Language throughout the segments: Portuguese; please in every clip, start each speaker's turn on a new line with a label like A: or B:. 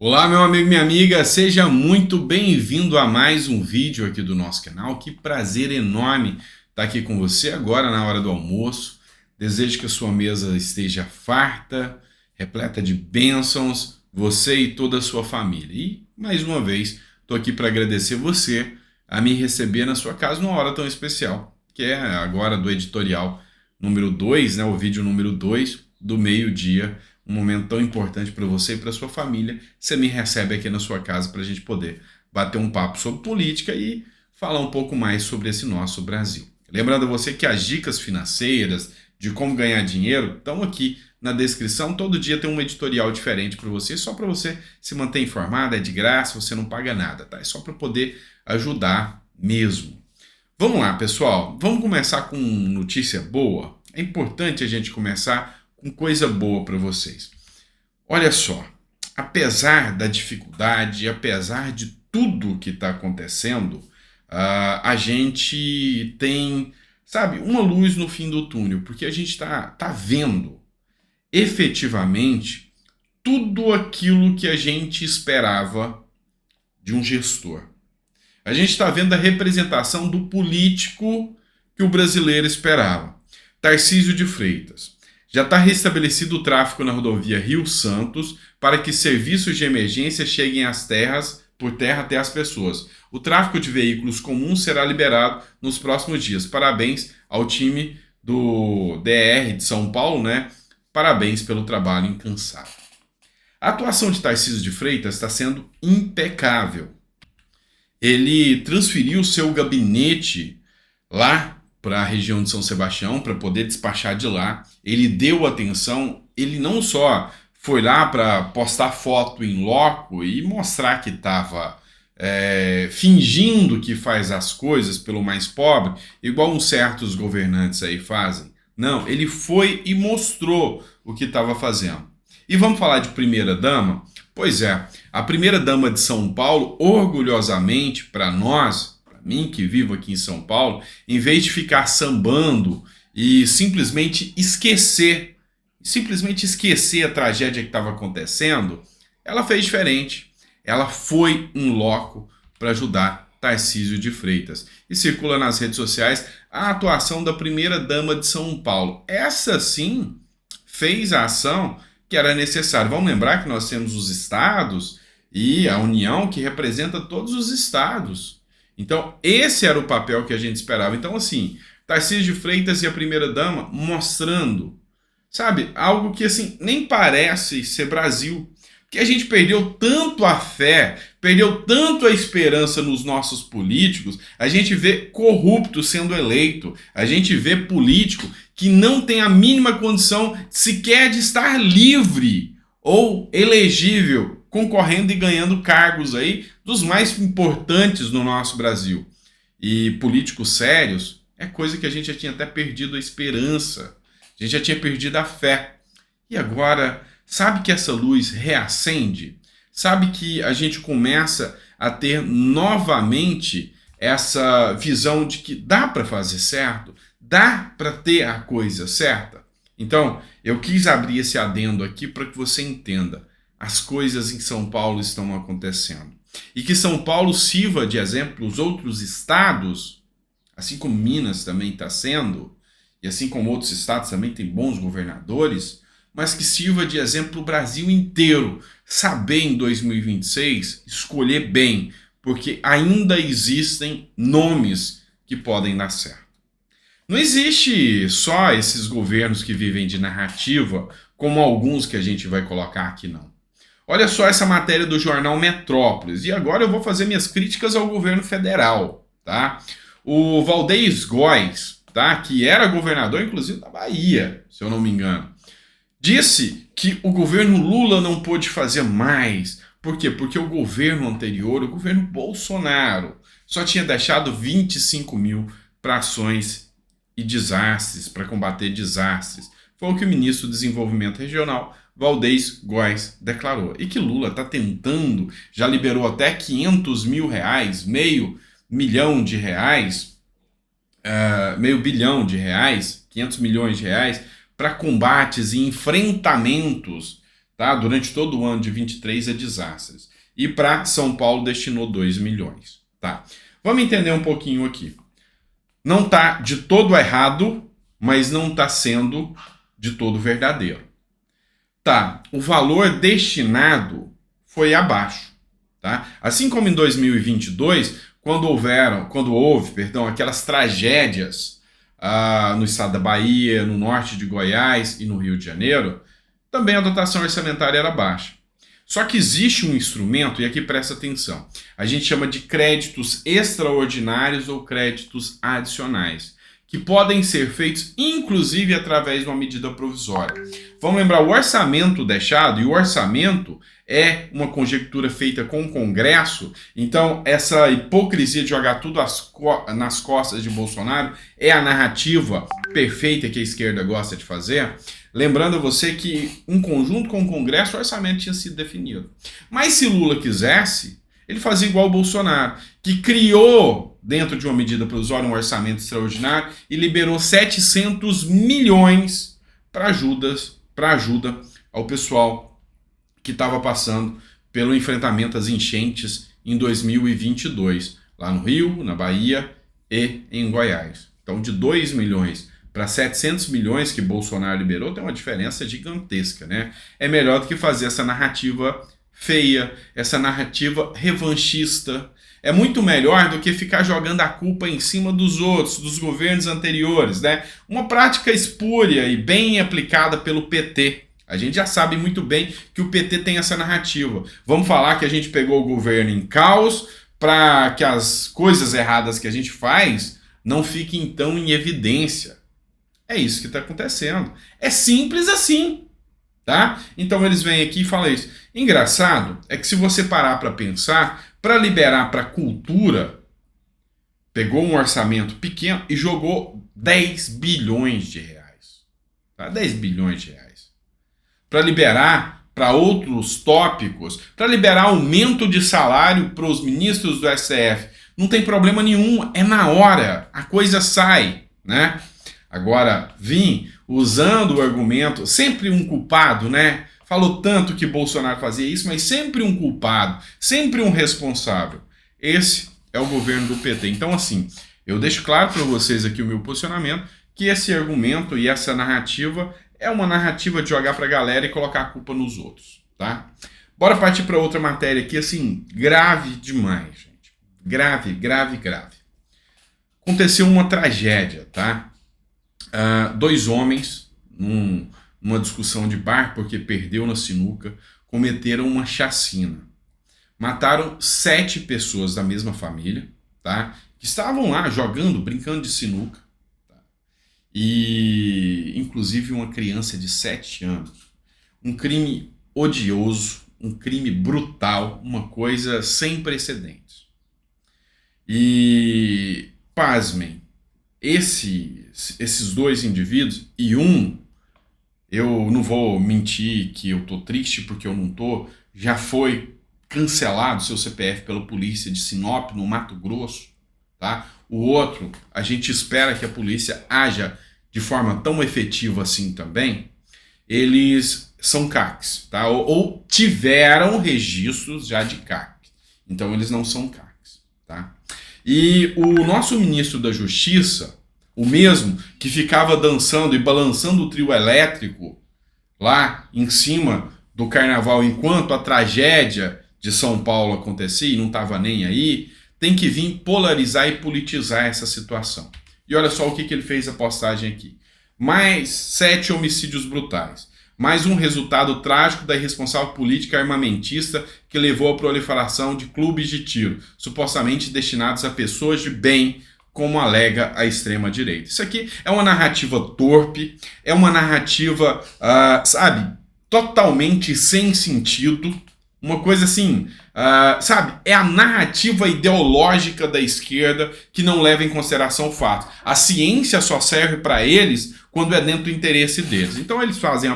A: Olá, meu amigo e minha amiga, seja muito bem-vindo a mais um vídeo aqui do nosso canal. Que prazer enorme estar aqui com você agora na hora do almoço. Desejo que a sua mesa esteja farta, repleta de bênçãos, você e toda a sua família. E, mais uma vez, estou aqui para agradecer você a me receber na sua casa numa hora tão especial, que é agora do editorial número 2, né, o vídeo número 2 do meio-dia, um momento tão importante para você e para sua família. Você me recebe aqui na sua casa para a gente poder bater um papo sobre política e falar um pouco mais sobre esse nosso Brasil. Lembrando a você que as dicas financeiras de como ganhar dinheiro estão aqui na descrição. Todo dia tem um editorial diferente para você, só para você se manter informado, é de graça, você não paga nada, tá? É só para poder ajudar mesmo. Vamos lá, pessoal. Vamos começar com notícia boa. É importante a gente começar com coisa boa para vocês. Olha só, apesar da dificuldade, apesar de tudo que está acontecendo, a gente tem, sabe, uma luz no fim do túnel, porque a gente tá vendo efetivamente tudo aquilo que a gente esperava de um gestor. A gente está vendo a representação do político que o brasileiro esperava. Tarcísio de Freitas. Já está restabelecido o tráfego na rodovia Rio-Santos para que serviços de emergência cheguem às terras, por terra até as pessoas. O tráfego de veículos comuns será liberado nos próximos dias. Parabéns ao time do DR de São Paulo, né? Parabéns pelo trabalho incansável. A atuação de Tarcísio de Freitas está sendo impecável. Ele transferiu seu gabinete lá para a região de São Sebastião para poder despachar de lá. Ele deu atenção, ele não só foi lá para postar foto em loco e mostrar que estava fingindo que faz as coisas pelo mais pobre, igual uns certos governantes aí fazem. Não, ele foi e mostrou o que estava fazendo. E vamos falar de primeira-dama? Pois é, a primeira-dama de São Paulo, orgulhosamente para nós, para mim que vivo aqui em São Paulo, em vez de ficar sambando e simplesmente esquecer a tragédia que estava acontecendo, ela fez diferente. Ela foi em loco para ajudar Tarcísio de Freitas. E circula nas redes sociais a atuação da primeira-dama de São Paulo. Essa sim fez a ação que era necessário. Vamos lembrar que nós temos os estados e a União que representa todos os estados. Então, esse era o papel que a gente esperava. Então, assim, Tarcísio de Freitas e a primeira-dama mostrando, sabe, algo que, assim, nem parece ser Brasil. Porque a gente perdeu tanto a fé, perdeu tanto a esperança nos nossos políticos, a gente vê corrupto sendo eleito, a gente vê político que não tem a mínima condição sequer de estar livre ou elegível, concorrendo e ganhando cargos aí dos mais importantes no nosso Brasil. E políticos sérios é coisa que a gente já tinha até perdido a esperança, a gente já tinha perdido a fé. E agora, sabe que essa luz reacende? Sabe que a gente começa a ter novamente essa visão de que dá para fazer certo? Dá para ter a coisa certa? Então, eu quis abrir esse adendo aqui para que você entenda. As coisas em São Paulo estão acontecendo. E que São Paulo sirva de exemplo os outros estados, assim como Minas também está sendo, e assim como outros estados também têm bons governadores, mas que sirva de exemplo o Brasil inteiro. Saber em 2026 escolher bem, porque ainda existem nomes que podem dar certo. Não existe só esses governos que vivem de narrativa, como alguns que a gente vai colocar aqui, não. Olha só essa matéria do jornal Metrópolis. E agora eu vou fazer minhas críticas ao governo federal, tá? O Valdez Góes, tá? Que era governador, inclusive, da Bahia, se eu não me engano, disse que o governo Lula não pôde fazer mais. Por quê? Porque o governo anterior, o governo Bolsonaro, só tinha deixado 25 mil para ações e desastres, para combater desastres. Foi o que o ministro do Desenvolvimento Regional, Valdez Góes, declarou. E que Lula está tentando, já liberou até 500 mil reais, meio bilhão de reais, 500 milhões de reais, para combates e enfrentamentos tá? Durante todo o ano de 23 a desastres. E para São Paulo destinou 2 milhões, tá? Vamos entender um pouquinho aqui. Não está de todo errado, mas não está sendo de todo verdadeiro. Tá, o valor destinado foi abaixo, tá? Assim como em 2022, quando houve, aquelas tragédias no estado da Bahia, no norte de Goiás e no Rio de Janeiro, também a dotação orçamentária era baixa. Só que existe um instrumento, e aqui presta atenção, a gente chama de créditos extraordinários ou créditos adicionais, que podem ser feitos inclusive através de uma medida provisória. Vamos lembrar, o orçamento deixado, e o orçamento é uma conjectura feita com o Congresso, então essa hipocrisia de jogar tudo nas costas de Bolsonaro é a narrativa perfeita que a esquerda gosta de fazer. Lembrando a você que, em conjunto com o Congresso, o orçamento tinha sido definido. Mas se Lula quisesse, ele fazia igual o Bolsonaro, que criou, dentro de uma medida provisória, um orçamento extraordinário e liberou 700 milhões para ajuda ao pessoal que estava passando pelo enfrentamento às enchentes em 2022, lá no Rio, na Bahia e em Goiás. Então, de 2 milhões para 700 milhões que Bolsonaro liberou, tem uma diferença gigantesca, né? É melhor do que fazer essa narrativa feia, essa narrativa revanchista. É muito melhor do que ficar jogando a culpa em cima dos outros, dos governos anteriores, né? Uma prática espúria e bem aplicada pelo PT. A gente já sabe muito bem que o PT tem essa narrativa. Vamos falar que a gente pegou o governo em caos para que as coisas erradas que a gente faz não fiquem então em evidência. É isso que está acontecendo. É simples assim, tá? Então eles vêm aqui e falam isso. Engraçado é que se você parar para pensar, para liberar para cultura, pegou um orçamento pequeno e jogou 10 bilhões de reais. Tá? 10 bilhões de reais. Para liberar para outros tópicos, para liberar aumento de salário para os ministros do STF, não tem problema nenhum, é na hora, a coisa sai, né? Agora, vim usando o argumento, sempre um culpado, né? Falou tanto que Bolsonaro fazia isso, mas sempre um culpado, sempre um responsável. Esse é o governo do PT. Então, assim, eu deixo claro para vocês aqui o meu posicionamento, que esse argumento e essa narrativa é uma narrativa de jogar para a galera e colocar a culpa nos outros, tá? Bora partir para outra matéria aqui, assim, grave demais, gente. Grave, grave, grave. Aconteceu uma tragédia, tá? 2 homens, numa discussão de bar, porque perdeu na sinuca, cometeram uma chacina. Mataram 7 pessoas da mesma família, tá? Que estavam lá jogando, brincando de sinuca. Tá? E, inclusive, uma criança de 7 anos. Um crime odioso, um crime brutal, uma coisa sem precedentes. E, pasmem, esses 2 indivíduos, e eu não vou mentir que eu tô triste porque eu não tô, já foi cancelado seu CPF pela polícia de Sinop, no Mato Grosso, tá? O outro, a gente espera que a polícia haja de forma tão efetiva assim também. Eles são CACs, tá? Ou tiveram registros já de CAC. Então eles não são CACs, tá? E o nosso ministro da Justiça, o mesmo que ficava dançando e balançando o trio elétrico lá em cima do carnaval enquanto a tragédia de São Paulo acontecia e não estava nem aí, tem que vir polarizar e politizar essa situação. E olha só o que ele fez a postagem aqui. Mais 7 homicídios brutais. Mais um resultado trágico da irresponsável política armamentista que levou à proliferação de clubes de tiro, supostamente destinados a pessoas de bem, como alega a extrema-direita. Isso aqui é uma narrativa torpe, é uma narrativa, totalmente sem sentido, uma coisa assim, é a narrativa ideológica da esquerda que não leva em consideração fatos. A ciência só serve para eles quando é dentro do interesse deles. Então eles fazem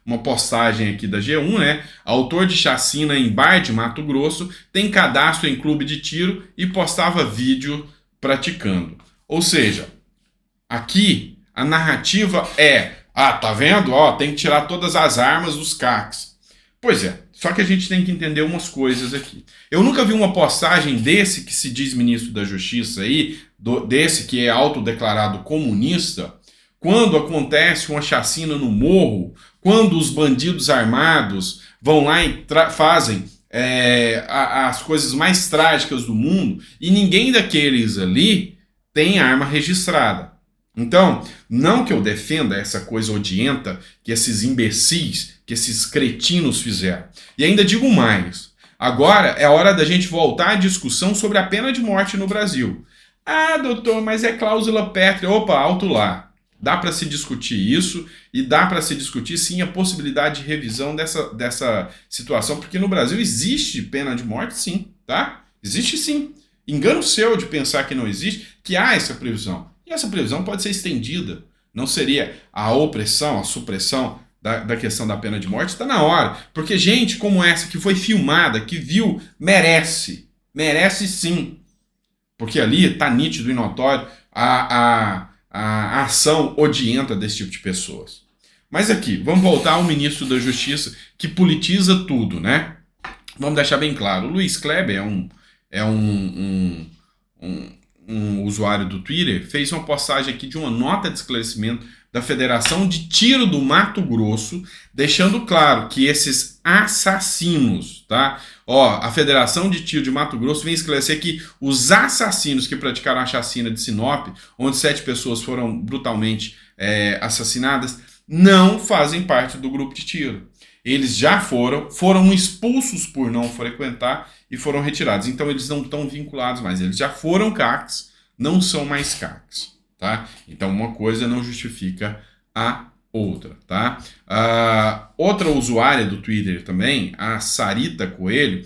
A: uma postagem aqui da G1, né? Autor de chacina em bar de Mato Grosso tem cadastro em clube de tiro e postava vídeo praticando. Ou seja, aqui a narrativa é, tá vendo? Tem que tirar todas as armas dos CACs. Pois é, só que a gente tem que entender umas coisas aqui. Eu nunca vi uma postagem desse que se diz ministro da Justiça aí, desse que é autodeclarado comunista, quando acontece uma chacina no morro, quando os bandidos armados vão lá e fazem as coisas mais trágicas do mundo, e ninguém daqueles ali tem arma registrada. Então, não que eu defenda essa coisa odienta que esses imbecis, que esses cretinos fizeram. E ainda digo mais. Agora é hora da gente voltar à discussão sobre a pena de morte no Brasil. Ah, doutor, mas é cláusula pétrea. Opa, alto lá. Dá para se discutir isso e dá para se discutir, sim, a possibilidade de revisão dessa situação, porque no Brasil existe pena de morte, sim, tá? Existe sim. Engano seu de pensar que não existe, que há essa previsão. E essa previsão pode ser estendida. Não seria a opressão, a supressão da questão da pena de morte? Está na hora. Porque gente como essa que foi filmada, que viu, merece. Merece sim. Porque ali está nítido e notório a ação odienta desse tipo de pessoas. Mas aqui, vamos voltar ao ministro da Justiça, que politiza tudo, né? Vamos deixar bem claro. O Luiz Kleber é um usuário do Twitter, fez uma postagem aqui de uma nota de esclarecimento da Federação de Tiro do Mato Grosso, deixando claro que esses assassinos, tá? A Federação de Tiro de Mato Grosso vem esclarecer que os assassinos que praticaram a chacina de Sinop, onde 7 pessoas foram brutalmente assassinadas, não fazem parte do grupo de tiro. Eles já foram expulsos por não frequentar e foram retirados. Então eles não estão vinculados mais. Eles já foram CACs, não são mais CACs, tá? Então uma coisa não justifica a outra, tá? Outra usuária do Twitter também, a Sarita Coelho,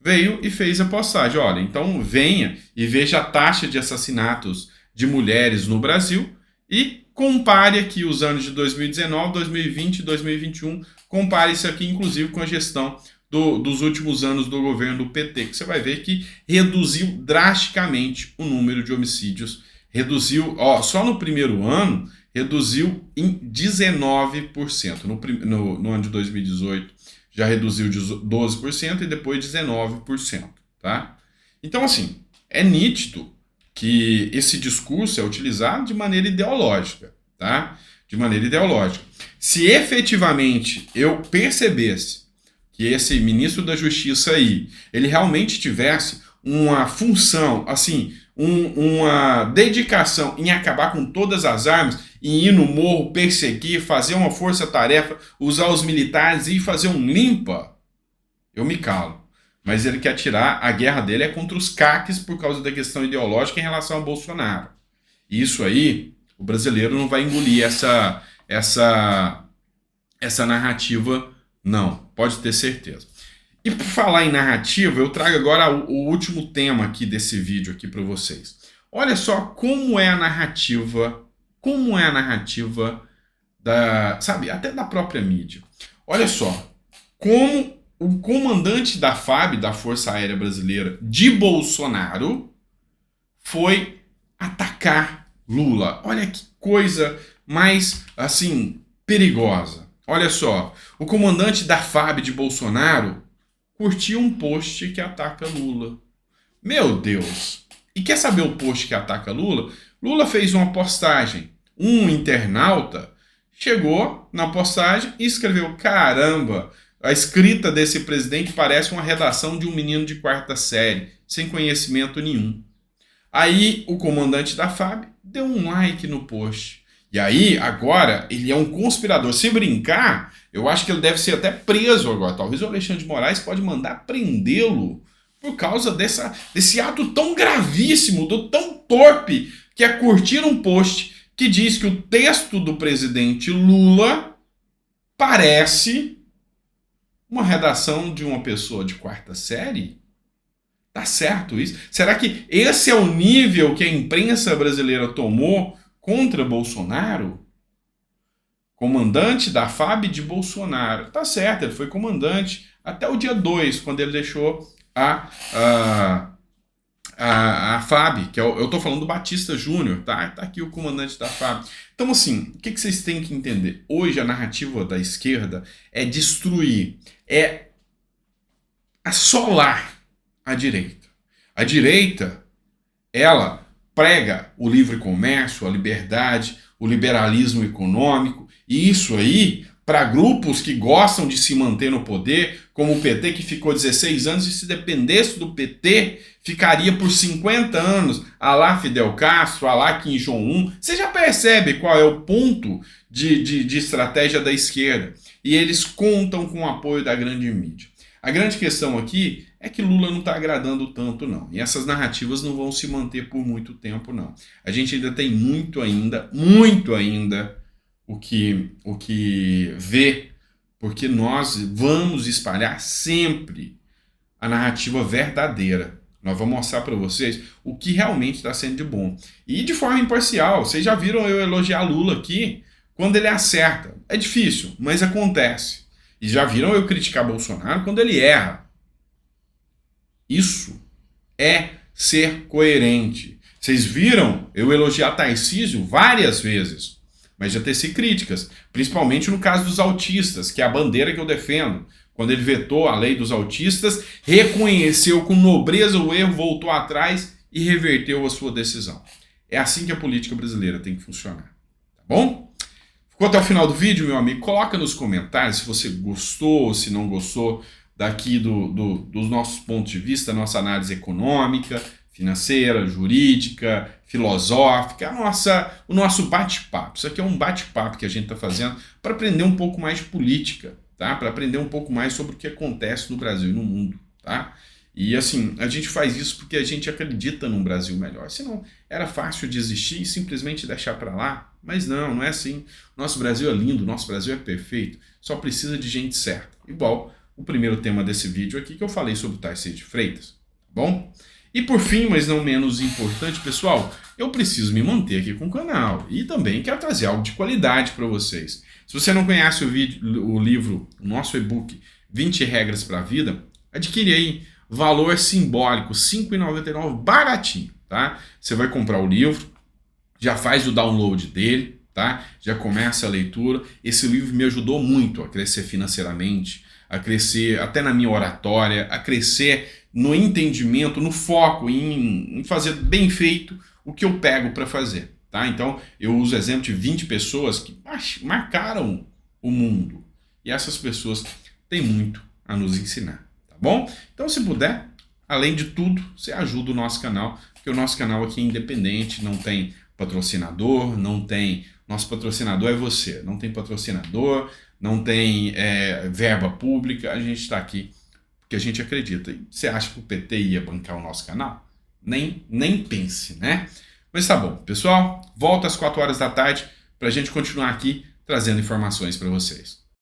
A: veio e fez a postagem. Olha, então venha e veja a taxa de assassinatos de mulheres no Brasil e compare aqui os anos de 2019, 2020 e 2021. Compare isso aqui, inclusive, com a gestão dos últimos anos do governo do PT, que você vai ver que reduziu drasticamente o número de homicídios. Reduziu, só no primeiro ano, reduziu em 19%. No ano de 2018 já reduziu de 12% e depois 19%. Tá? Então, assim, é nítido que esse discurso é utilizado de maneira ideológica, tá? De maneira ideológica. Se efetivamente eu percebesse que esse ministro da Justiça aí, ele realmente tivesse uma função, assim, uma dedicação em acabar com todas as armas, em ir no morro, perseguir, fazer uma força-tarefa, usar os militares e fazer um limpa, eu me calo. Mas ele quer tirar, a guerra dele é contra os CACs por causa da questão ideológica em relação a Bolsonaro. E isso aí, o brasileiro não vai engolir essa narrativa, não, pode ter certeza. E por falar em narrativa, eu trago agora o último tema aqui desse vídeo aqui para vocês. Olha só como é a narrativa sabe, até da própria mídia. Olha só, como o comandante da FAB, da Força Aérea Brasileira, de Bolsonaro, foi atacar Lula. Olha que coisa mais, assim, perigosa. Olha só, o comandante da FAB de Bolsonaro curtiu um post que ataca Lula. Meu Deus! E quer saber o post que ataca Lula? Lula fez uma postagem. Um internauta chegou na postagem e escreveu: caramba, a escrita desse presidente parece uma redação de um menino de 4ª série, sem conhecimento nenhum. Aí o comandante da FAB deu um like no post. E aí, agora, ele é um conspirador. Se brincar, eu acho que ele deve ser até preso agora. Talvez o Alexandre de Moraes pode mandar prendê-lo por causa desse ato tão gravíssimo, tão torpe, que é curtir um post que diz que o texto do presidente Lula parece uma redação de uma pessoa de 4ª série? Tá certo isso? Será que esse é o nível que a imprensa brasileira tomou contra Bolsonaro? Comandante da FAB de Bolsonaro. Tá certo, ele foi comandante até o dia 2, quando ele deixou a FAB, que eu tô falando do Batista Júnior, tá? Tá aqui o comandante da FAB. Então, assim, o que vocês têm que entender? Hoje a narrativa da esquerda é destruir é assolar a direita. A direita, ela prega o livre comércio, a liberdade, o liberalismo econômico, e isso aí, para grupos que gostam de se manter no poder, como o PT, que ficou 16 anos, e se dependesse do PT, ficaria por 50 anos, a lá Fidel Castro, a lá Kim Jong-un. Você já percebe qual é o ponto de estratégia da esquerda. E eles contam com o apoio da grande mídia. A grande questão aqui é que Lula não está agradando tanto, não. E essas narrativas não vão se manter por muito tempo, não. A gente ainda tem muito ainda o que ver, porque nós vamos espalhar sempre a narrativa verdadeira. Nós vamos mostrar para vocês o que realmente está sendo de bom. E de forma imparcial. Vocês já viram eu elogiar Lula aqui quando ele acerta. É difícil, mas acontece. E já viram eu criticar Bolsonaro quando ele erra. Isso é ser coerente. Vocês viram eu elogiar Tarcísio várias vezes, mas já teci críticas, principalmente no caso dos autistas, que é a bandeira que eu defendo. Quando ele vetou a lei dos autistas, reconheceu com nobreza o erro, voltou atrás e reverteu a sua decisão. É assim que a política brasileira tem que funcionar. Tá bom? Ficou até o final do vídeo, meu amigo? Coloca nos comentários se você gostou ou se não gostou daqui dos nossos pontos de vista, nossa análise econômica, financeira, jurídica, filosófica, o nosso bate-papo. Isso aqui é um bate-papo que a gente está fazendo para aprender um pouco mais de política, tá? Para aprender um pouco mais sobre o que acontece no Brasil e no mundo, tá? E assim, a gente faz isso porque a gente acredita num Brasil melhor. Senão era fácil desistir e simplesmente deixar para lá. Mas não é assim. Nosso Brasil é lindo, nosso Brasil é perfeito. Só precisa de gente certa. Igual o primeiro tema desse vídeo aqui que eu falei sobre o Tarcísio de Freitas. Tá bom? E por fim, mas não menos importante, pessoal, eu preciso me manter aqui com o canal. E também quero trazer algo de qualidade para vocês. Se você não conhece o livro, o nosso e-book 20 Regras para a Vida, adquire aí. Valor simbólico, R$ 5,99, baratinho, tá? Você vai comprar o livro, já faz o download dele, tá? Já começa a leitura. Esse livro me ajudou muito a crescer financeiramente, a crescer até na minha oratória, a crescer no entendimento, no foco, em fazer bem feito o que eu pego para fazer, tá? Então, eu uso o exemplo de 20 pessoas que marcaram o mundo. E essas pessoas têm muito a nos ensinar. Tá bom? Então, se puder, além de tudo, você ajuda o nosso canal, porque o nosso canal aqui é independente, não tem patrocinador, nosso patrocinador é você, não tem patrocinador, não tem verba pública, a gente está aqui porque a gente acredita. E você acha que o PT ia bancar o nosso canal? Nem pense, né? Mas tá bom, pessoal, volta às 4 horas da tarde para a gente continuar aqui trazendo informações para vocês.